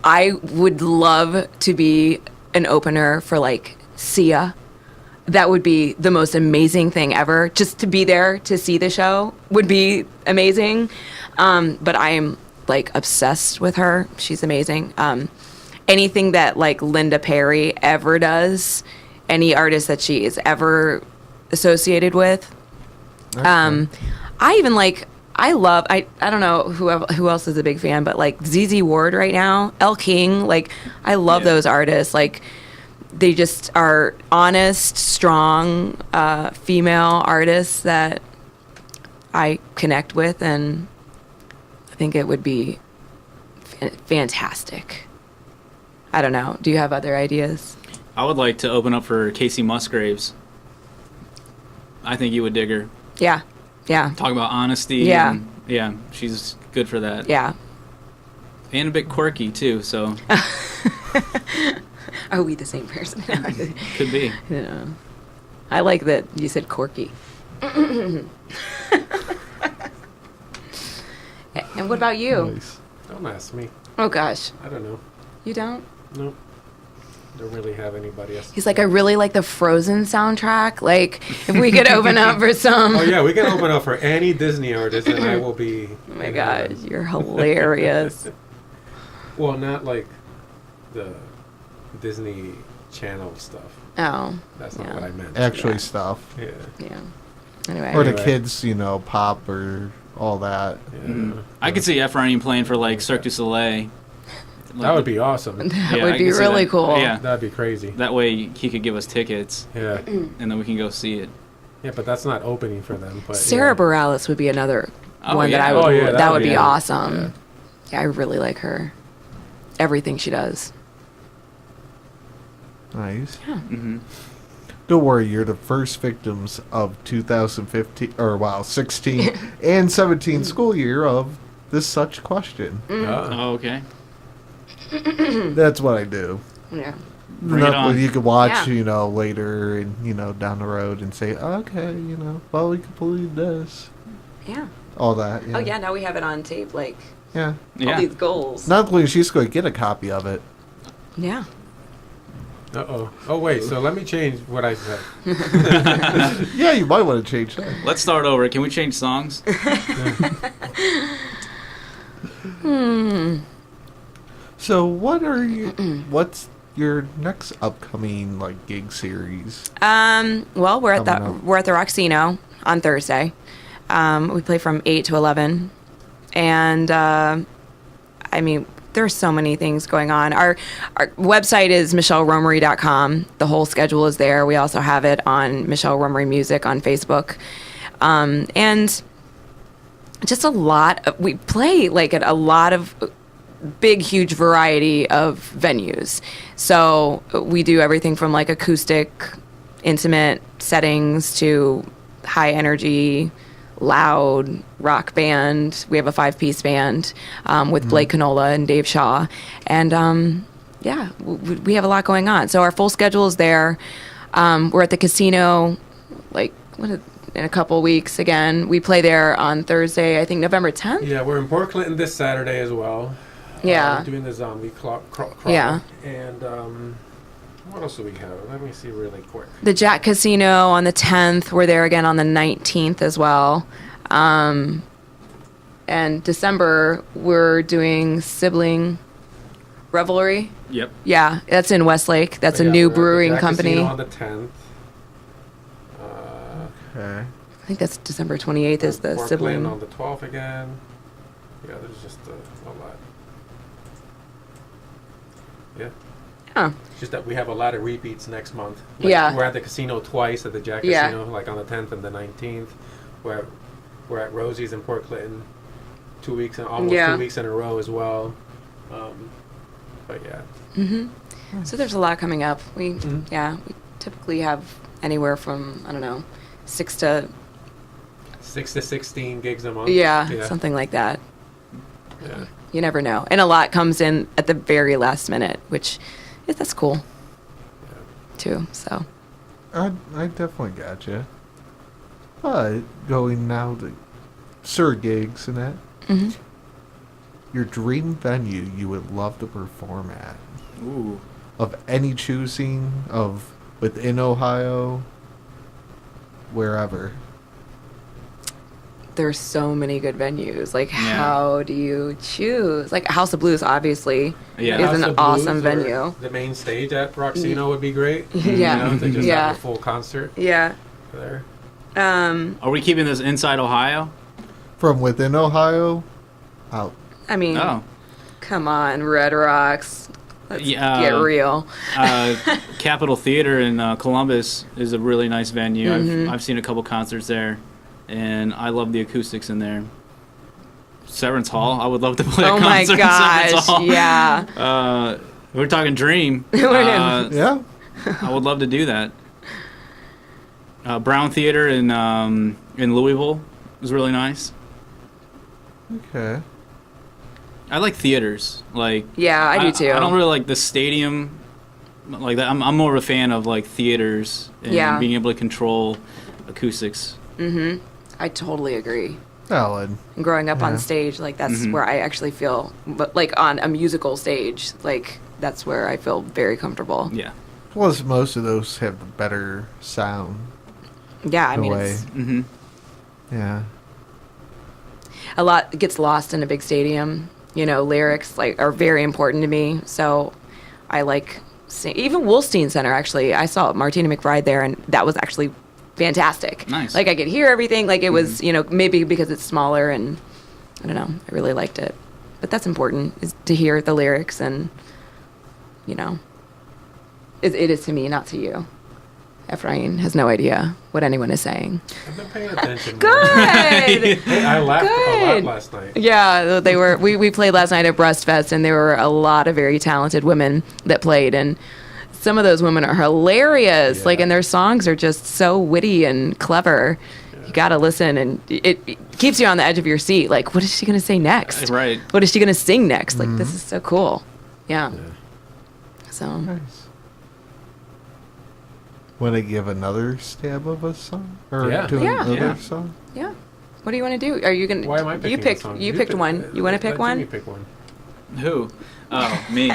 I would love to be an opener for like Sia. That would be the most amazing thing ever. Just to be there to see the show would be amazing. But I am like obsessed with her. She's amazing. Anything that like Linda Perry ever does, any artist that she is ever associated with. I even like. I don't know who else is a big fan, but like ZZ Ward right now, Elle King, like I love those artists. Like they just are honest, strong female artists that I connect with, and I think it would be fantastic. I don't know. Do you have other ideas? I would like to open up for Casey Musgraves. I think you would dig her. Yeah. Yeah. Talk about honesty. Yeah. And, yeah, she's good for that. Yeah. And a bit quirky, too, so Are we the same person? could be. Yeah. I like that you said quirky. And what about you? Nice. Don't ask me. Oh gosh, I don't know. you don't? Nope. Don't really have anybody else. He's like, I really like the Frozen soundtrack. Like, if we could open up for some. Oh yeah, we can open up for any Disney artist, and I will be. Oh my God, you're hilarious. Well, not like the Disney Channel stuff. Oh, That's not Yeah. what I meant. Actually, Yeah. stuff. Yeah. yeah. Anyway. Or the Anyway. kids, pop or all that. Yeah. I could see Ephraim playing for, like, Cirque du Soleil. That would be awesome. That Yeah, would I be can see really that. cool. Yeah. That'd be crazy. That way he could give us tickets, Yeah. Mm. and then we can go see it. Yeah, but that's not opening for them. But Sarah yeah. Bareilles would be another Oh, one that yeah. I would. Oh, yeah, that would be yeah. awesome. Yeah, I really like her. Everything she does. Nice. Hmm Don't worry, you're the first victims of 2015, 16 and 17 school year of this such question. Ah. Oh, okay. That's what I do. Yeah. Bring it on. You could watch, Yeah. later and, down the road and say, okay, well, we could believe this. Yeah. All that. Oh yeah. Now we have it on tape. Like Yeah. all Yeah. these goals. Not only she's going to get a copy of it. Yeah. Uh-oh. Oh, wait. So let me change what I said. Yeah, you might want to change that. Let's start over. Can we change songs? So, what's your next upcoming gig series? Well, we're at Coming up. the Roxino on Thursday. We play from 8 to 11, and I mean, there's so many things going on. Our website is michelleromary.com. The whole schedule is there. We also have it on Michelle Romary Music on Facebook, and just a lot. We play at a lot of big, huge variety of venues. So we do everything from acoustic, intimate settings to high energy, loud rock band. We have a 5-piece band with Blake Canola and Dave Shaw. And yeah, we have a lot going on. So our full schedule is there. We're at the casino in a couple weeks again. We play there on Thursday, I think November 10th. Yeah, we're in Port Clinton this Saturday as well. Yeah. Doing the zombie crawl. Yeah. And what else do we have? Let me see really quick. The Jack Casino on the 10th. We're there again on the 19th as well. And December, we're doing Sibling Revelry. Yep. Yeah, that's in Westlake. That's a Yeah, new we're at the brewing Jack company. Casino on the 10th. Okay. I think that's December 28th is the Port Sibling. Clinton on the 12th again. Yeah, there's just a lot. Yeah. Oh, It's just that we have a lot of repeats next month. Yeah. We're at the casino twice, at the Jack Yeah. Casino, on the 10th and the 19th. we're at Rosie's in Port Clinton 2 weeks and almost Yeah. 2 weeks in a row as well. But yeah. So there's a lot coming up. We Mhm. we typically have anywhere from, I don't know, 6 to 6 to 16 gigs a month. something like that. Yeah. You never know. And a lot comes in at the very last minute, which that's cool too. So I definitely got you. But going now to Sir gigs and that, mhm. your dream venue you would love to perform at, Ooh. of any choosing, of within Ohio, wherever. There's so many good venues. Like, Yeah. how do you choose? Like, House of Blues, obviously, Yeah. is House an of awesome Blues or venue. The main stage at Roxino would be great. Yeah. You know, to just Yeah. have a full concert Yeah. there. Are we keeping this inside Ohio? From within Ohio, out. I mean, Oh. come on, Red Rocks. Let's Yeah, get real. Capitol Theater in Columbus is a really nice venue. Mhm. I've seen a couple concerts there, and I love the acoustics in there. Severance Hall, I would love to play a Oh my concert in Severance gosh, Hall. yeah. We're talking Dream. Yeah. I would love to do that. Brown Theater in Louisville is really nice. Okay. I like theaters. Like Yeah, I do too. I don't really like the stadium like that. I'm more of a fan of like theaters and Yeah. being able to control acoustics. Mm-hmm. I totally agree. Valid. And growing up Yeah. on stage, like, that's Mhm. where I actually feel, but like on a musical stage, like, that's where I feel very comfortable. Yeah. Plus, most of those have the better sound. Yeah, I in a mean, way. it's Mm-hmm. Yeah. a lot gets lost in a big stadium. You know, lyrics like are very important to me. So I like even Wolstein Center. Actually, I saw Martina McBride there, and that was actually fantastic. Nice. Like, I could hear everything. Like, it was, you know, maybe because it's smaller, and I don't know. I really liked it. But that's important, is to hear the lyrics, and you know, it is to me, not to you. Ephraim has no idea what anyone is saying. I've been paying attention. Good. Hey, I laughed a lot Good. last night. Yeah, they were. We played last night at Breast Fest, and there were a lot of very talented women that played, and some of those women are hilarious. Yeah. Like, and their songs are just so witty and clever. You gotta listen, and it keeps you on the edge of your seat. Like, what is she gonna say next? Right. What is she gonna sing next? Like, this is so cool. Yeah. So Nice. Want to give another stab of a song? Or Yeah. do Yeah. another Yeah. song? yeah. What do you want to do? Are you gonna? Why am I picking You picked. a song? You picked one. You want to pick let one? Jimmy pick one. Who? Oh, me.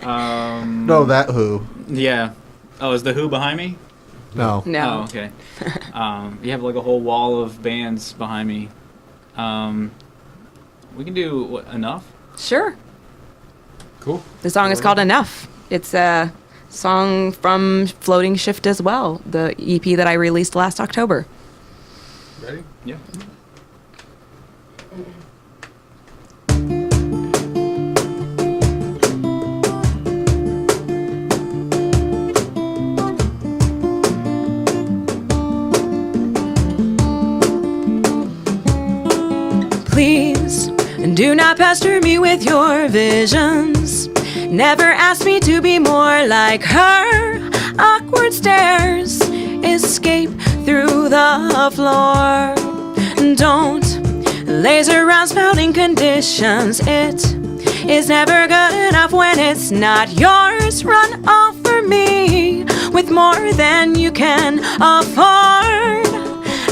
No, that who? Yeah. Oh, is the Who behind me? No. No. Oh, okay. You have like a whole wall of bands behind me. We can do what, Enough? Sure. Cool. The song is called Enough. It's a song from Floating Shift as well, the EP that I released last October. Ready? Yeah. Please do not pester me with your visions. Never ask me to be more like her. Awkward stares escape through the floor. Don't laser around spouting conditions. It is never good enough when it's not yours. Run offer me with more than you can afford.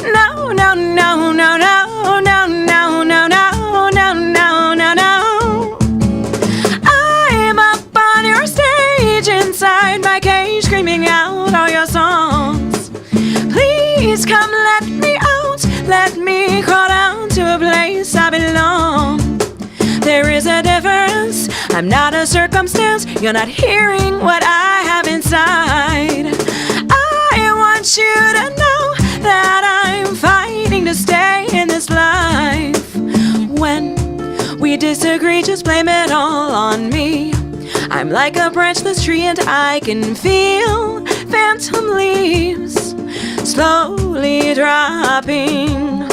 No, no, no, no, no, no, no, no, no, no, no, no, no. I'm up on your stage inside my cage, screaming out all your songs. Please come let me out, let me crawl down to a place I belong. There is a difference, I'm not a circumstance. You're not hearing what I have inside. I want you to know that I'm fighting to stay in this life. When we disagree, just blame it all on me. I'm like a branchless tree and I can feel phantom leaves slowly dropping.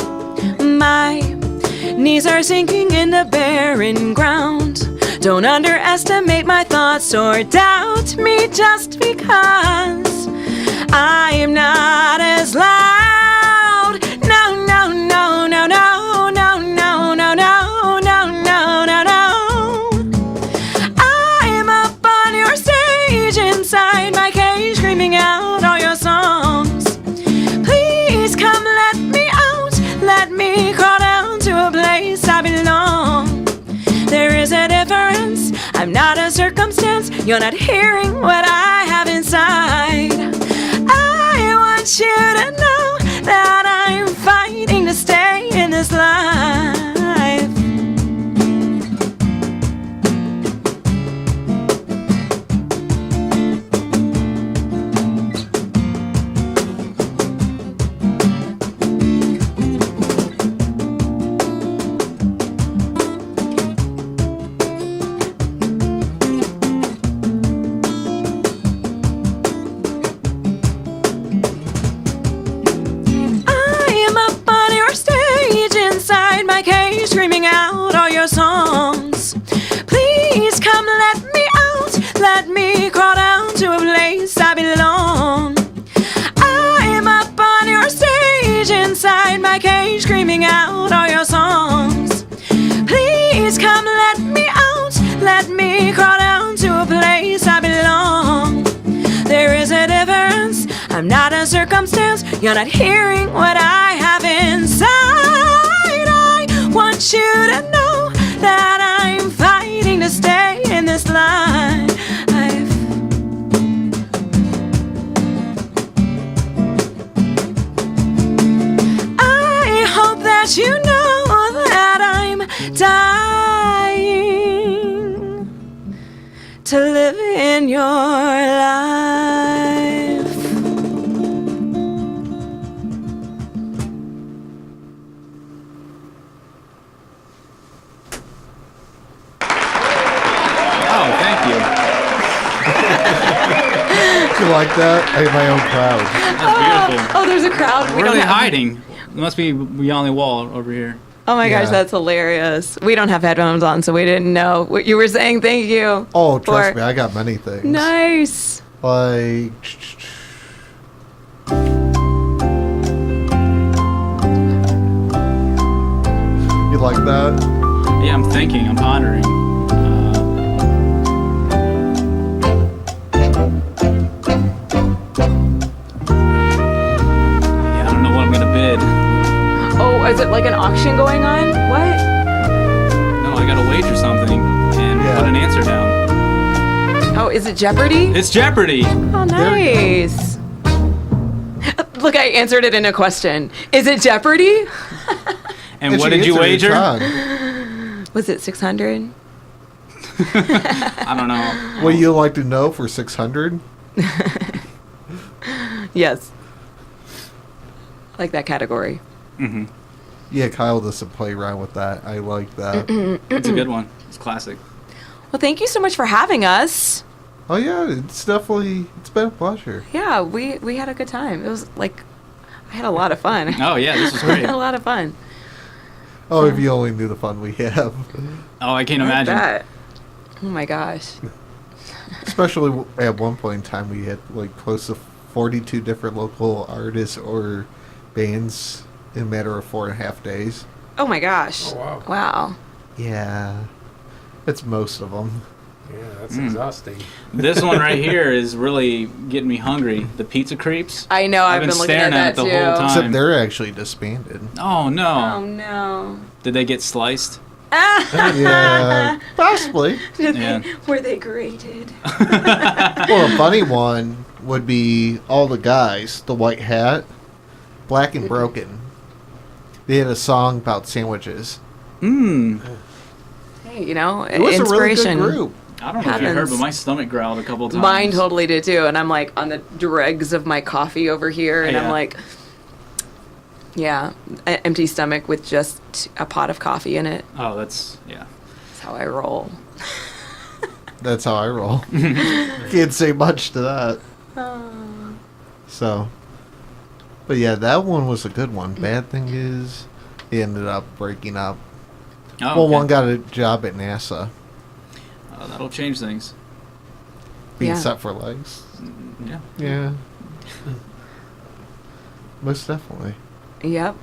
My knees are sinking into barren ground. Don't underestimate my thoughts or doubt me just because I am not as loud. No, no, no, no, no, no, no, no, no, no, no, no, no. I'm up on your stage inside my cage, screaming out all your songs. Please come let me out. Let me crawl down to a place I belong. There is a difference. I'm not a circumstance. You're not hearing what I have inside. I want you to know that I'm fighting to stay in this life. Screaming out all your songs. Please come let me out. Let me crawl down to a place I belong. I'm up on your stage inside my cage, screaming out all your songs. Please come let me out. Let me crawl down to a place I belong. There is a difference. I'm not a circumstance. You're not hearing what I have inside. Want you to know that I'm fighting to stay in this life. I hope that you know that I'm dying to live in your life. You like that? I have my own crowd. That's beautiful. Oh, there's a crowd. Where are they hiding? It must be beyond the wall over here. Oh my gosh, Yeah. that's hilarious. We don't have headphones on, so we didn't know what you were saying. Thank you. Oh, trust for- me, I got many things. Nice. Like, you like that? Yeah, I'm thinking. I'm pondering. Yeah, I don't know what I'm gonna bid. Oh, is it like an auction going on? What? No, I gotta wager something and Yeah. put an answer down. Oh, is it Jeopardy? It's Jeopardy. Oh, nice. Look, I answered it in a question. Is it Jeopardy? And what did you answered it wager? wrong. Was it 600? I don't know. What you like to know for 600? Yes. I like that category. Hmm. Yeah, Kyle doesn't play around with that. I like that. It's a good one. It's classic. Well, thank you so much for having us. Oh yeah, it's been a pleasure. Yeah, we had a good time. It was like, I had a lot of fun. Oh yeah, this was I great. had a lot of fun. Oh, if you only knew the fun we have. Oh, I can't I imagine. bet. Oh my gosh. Especially at one point in time, we had like close to 42 different local artists or bands in a matter of 4.5 days. Oh my gosh. Oh, wow. Wow. Yeah, it's most of them. Yeah, that's exhausting. This one right here is really getting me hungry. The pizza creeps. I know. I've been looking staring at at that it the too. whole time. Except they're actually disbanded. Oh no! Oh no. Did they get sliced? Yeah, possibly. Yeah. Were they graded? Well, a funny one would be all the guys, the White Hat, Black and Broken. They had a song about sandwiches. Mmm. Hey, you know, It was a really good inspiration. group. I don't know if you heard, Happens. but my stomach growled a couple times. Mine totally did too, and I'm like on the dregs of my coffee over here, and I'm Yeah. like, yeah, an empty stomach with just a pot of coffee in it. Oh, that's yeah. That's how I roll. That's how I roll. Can't say much to that. So, but yeah, that one was a good one. Bad thing is, he ended up breaking up. Oh, Well, okay. one got a job at NASA, That'll change things. being Yeah. set for legs. Yeah. Yeah. Most definitely. Yep.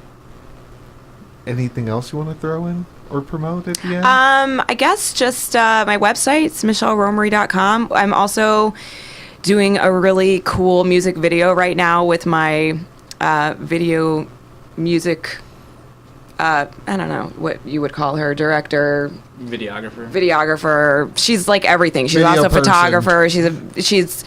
Anything else you want to throw in or promote at the end? I guess just my website, it's michelleromary.com. I'm also doing a really cool music video right now with my video music, I don't know what you would call her, director, videographer. She's like everything. She's Video also a person. photographer. She's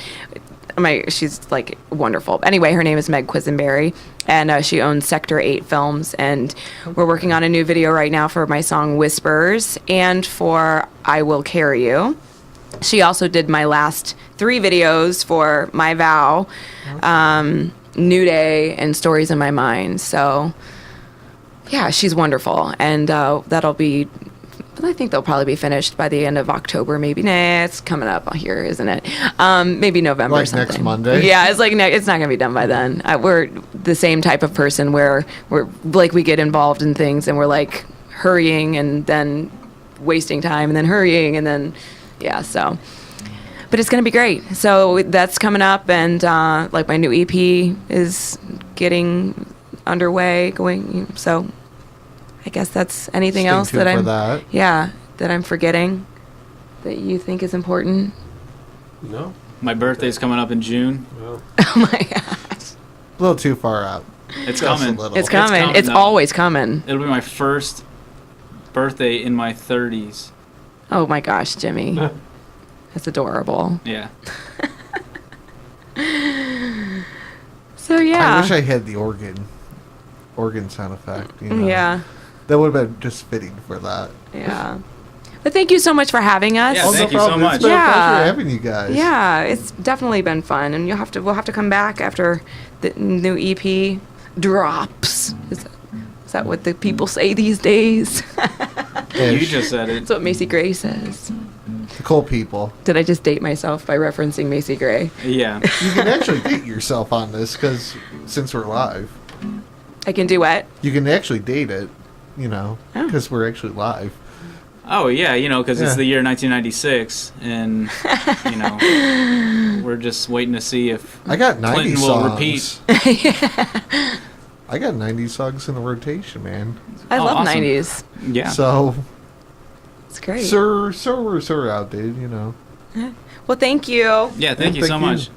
like wonderful. Anyway, her name is Meg Quisenberry, and she owns Sector 8 Films, and we're working on a new video right now for my song Whispers and for I Will Carry You. She also did my last 3 videos for My Vow, New Day, and Stories in My Mind. So, yeah, she's wonderful, and that'll be. I think they'll probably be finished by the end of October, maybe. Nah, it's coming up here, isn't it? Maybe November or Like something. next Monday? Yeah, it's like it's not gonna be done by then. We're the same type of person where we're like we get involved in things and we're like hurrying and then wasting time and then hurrying and then yeah. So, but it's gonna be great. So that's coming up, and like my new EP is getting underway, going. So. I guess that's anything Stay else tuned that for I'm that. yeah, that I'm forgetting that you think is important. No. My birthday's coming up in June. Well, Oh my gosh. A little too far out. It's Just a coming. little. It's coming. It's though. always coming. It'll be my first birthday in my 30s. Oh my gosh, Jimmy. That's adorable. Yeah. So yeah. I wish I had the organ sound effect. You know? Yeah. That would have been just fitting for that. Yeah. But thank you so much for having us. Yeah, thank you so problem. much. It's been a Yeah. pleasure having you guys. Yeah, it's definitely been fun, and we'll have to come back after the new EP drops. Is that what the people say these days? You Ish. just said it. That's what Macy Gray says. The cool people. Did I just date myself by referencing Macy Gray? Yeah. You can actually date yourself on this because since we're live, I can do what? you can actually date it. You know, Oh. because we're actually live. Oh, yeah, because Yeah. it's the year 1996, and, we're just waiting to see if I got 90 Clinton will songs. repeat. I got 90 songs in the rotation, man. I Oh, love awesome. 90s. Yeah. So, It's great. so we're outdated, you know. Well, thank you. Yeah, thank you so Thank you. much.